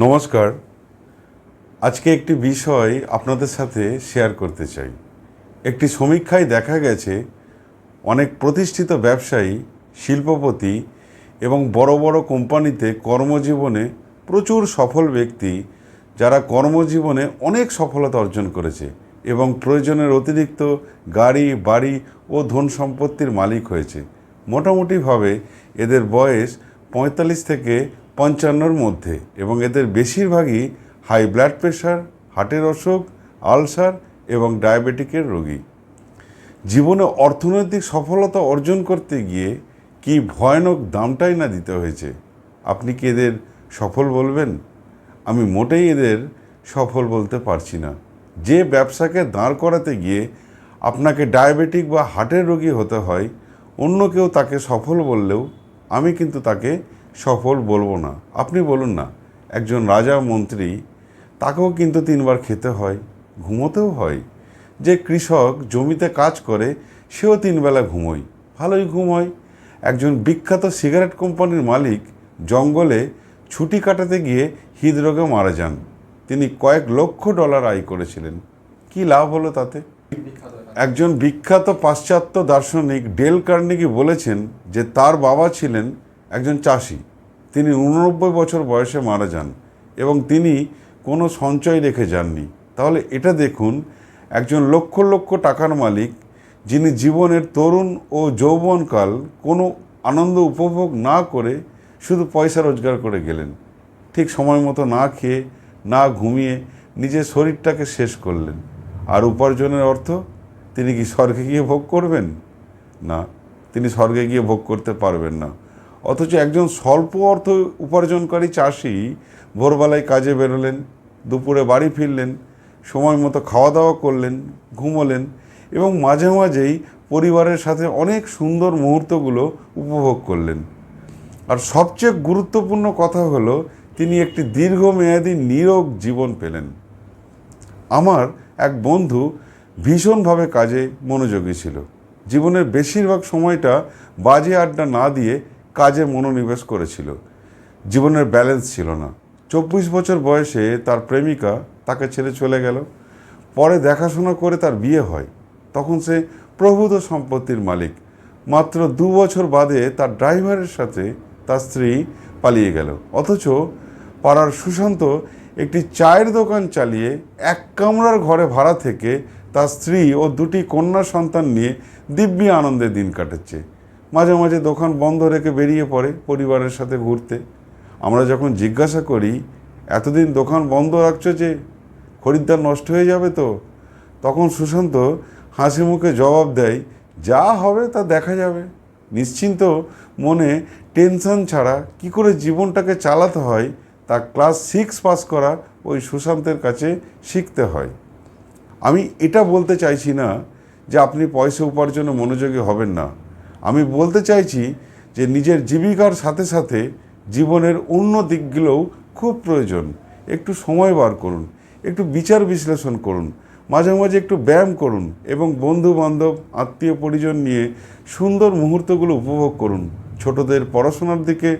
নমস্কার। আজকে একটি বিষয় আপনাদের সাথে শেয়ার করতে চাই। একটি সমীক্ষায় দেখা গেছে অনেক প্রতিষ্ঠিত ব্যবসায়ী, শিল্পপতি এবং বড় বড় কোম্পানিতে কর্মজীবনে প্রচুর সফল ব্যক্তি যারা কর্মজীবনে অনেক সফলতা অর্জন করেছে এবং প্রয়োজনের অতিরিক্ত গাড়ি, বাড়ি ও ধন সম্পত্তির মালিক হয়েছে। মোটামুটিভাবে এদের বয়স 45 থেকে 55-র মধ্যে এবং এদের বেশিরভাগই হাই ব্লাড প্রেশার, হার্টের অসুখ, আলসার এবং ডায়াবেটিকের রোগী। জীবনে অর্থনৈতিক সফলতা অর্জন করতে গিয়ে কি ভয়ানক দামটাই না দিতে হয়েছে। আপনি কি এদের সফল বলবেন? আমি মোটেই এদের সফল বলতে পারছি না। যে ব্যবসাকে দাঁড় করাতে গিয়ে আপনাকে ডায়াবেটিক বা হার্টের রোগী হতে হয়, অন্য কেউ তাকে সফল বললেও আমি কিন্তু তাকে সফল বলবো না। আপনি বলুন না, একজন রাজা মন্ত্রী, তাকেও কিন্তু 3 বার খেতে হয়, ঘুমোতেও হয়। যে কৃষক জমিতে কাজ করে সেও 3 বেলা ঘুমোয়, ভালোই ঘুম হয়। একজন বিখ্যাত সিগারেট কোম্পানির মালিক জঙ্গলে ছুটি কাটাতে গিয়ে হৃদরোগে মারা যান। তিনি কয়েক লক্ষ ডলার আয় করেছিলেন। কি লাভ হলো তাতে? একজন বিখ্যাত পাশ্চাত্য দার্শনিক ডেল কার্নেগি বলেছেন যে তার বাবা ছিলেন একজন চাষি। তিনি 89 বছর বয়সে মারা যান এবং তিনি কোনো সঞ্চয় রেখে যাননি। তাহলে এটা দেখুন, একজন লক্ষ লক্ষ টাকার মালিক, যিনি জীবনের তরুণ ও যৌবনকাল কোনো আনন্দ উপভোগ না করে শুধু পয়সা রোজগার করে গেলেন। ঠিক সময় মতো না খেয়ে, না ঘুমিয়ে নিজের শরীরটাকে শেষ করলেন। আর উপার্জনের অর্থ তিনি কি স্বর্গে গিয়ে ভোগ করবেন? না, তিনি স্বর্গে গিয়ে ভোগ করতে পারবেন না। অথচ একজন স্বল্প অর্থ উপার্জনকারী চাষি ভোরবেলায় কাজে বেরোলেন, দুপুরে বাড়ি ফিরলেন, সময় মতো খাওয়া দাওয়া করলেন, ঘুমোলেন এবং মাঝে মাঝেই পরিবারের সাথে অনেক সুন্দর মুহূর্তগুলো উপভোগ করলেন। আর সবচেয়ে গুরুত্বপূর্ণ কথা হলো, তিনি একটি দীর্ঘমেয়াদী নীরোগ জীবন পেলেন। আমার এক বন্ধু ভীষণভাবে কাজে মনোযোগী ছিল। জীবনের বেশিরভাগ সময়টা বাজে আড্ডা না দিয়ে কাজে মনোনিবেশ করেছিল। জীবনের ব্যালেন্স ছিল না। 24 বছর বয়সে তার প্রেমিকা তাকে ছেড়ে চলে গেল। পরে দেখাশোনা করে তার বিয়ে হয়। তখন সে প্রভূত সম্পত্তির মালিক। মাত্র 2 বছর বাদে তার ড্রাইভারের সাথে তার স্ত্রী পালিয়ে গেল। অথচ পাড়ার সুশান্ত একটি চায়ের দোকান চালিয়ে 1 কামরার ঘরে ভাড়া থেকে তার স্ত্রী ও 2টি কন্যা সন্তান নিয়ে দিব্যি আনন্দে দিন কাটাচ্ছে। মাঝে মাঝে দোকান বন্ধ রেখে বেরিয়ে পড়ে পরিবারের সাথে ঘুরতে। আমরা যখন জিজ্ঞাসা করি, এতদিন দোকান বন্ধ রাখছো যে, খরিদ্দার নষ্ট হয়ে যাবে তো? তখন সুশান্ত হাসি মুখে জবাব দেয়, যা হবে তা দেখা যাবে। নিশ্চিন্ত মনে, টেনশন ছাড়া কি করে জীবনটাকে চালাতে হয় তা ক্লাস 6 পাস করা ওই সুশান্তের কাছে শিখতে হয়। আমি এটা বলতে চাইছি না যে আপনি পয়সা উপার্জনে মনোযোগী হবেন না। আমি বলতে চাইছি যে নিজের জীবিকার সাথে সাথে জীবনের অন্য দিকগুলোও খুব প্রয়োজন। একটু সময় বার করুন, একটু বিচার বিশ্লেষণ করুন, মাঝে মাঝে একটু ব্যায়াম করুন এবং বন্ধু বান্ধব, আত্মীয় পরিজন নিয়ে সুন্দর মুহূর্তগুলো উপভোগ করুন। ছোটদের পড়াশোনার দিকে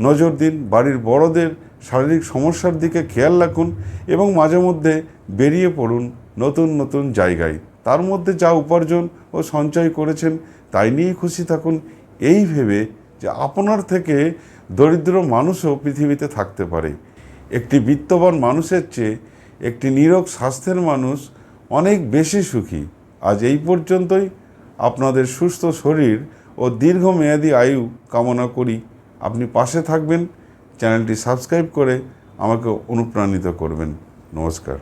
নজর দিন, বাড়ির বড়দের শারীরিক সমস্যার দিকে খেয়াল রাখুন এবং মাঝে মধ্যে বেরিয়ে পড়ুন নতুন নতুন জায়গায়। তার মধ্যে যা উপার্জন ও সঞ্চয় করেছেন তাই নিয়েই খুশি থাকুন, এই ভেবে যে আপনার থেকে দরিদ্র মানুষও পৃথিবীতে থাকতে পারে। একটি বিত্তবান মানুষের চেয়ে একটি নীরোগ স্বাস্থ্যের মানুষ অনেক বেশি সুখী। আজ এই পর্যন্তই। আপনাদের সুস্থ শরীর ও দীর্ঘমেয়াদী আয়ু কামনা করি। আপনি পাশে থাকবেন, চ্যানেলটি সাবস্ক্রাইব করে আমাকে অনুপ্রাণিত করবেন। নমস্কার।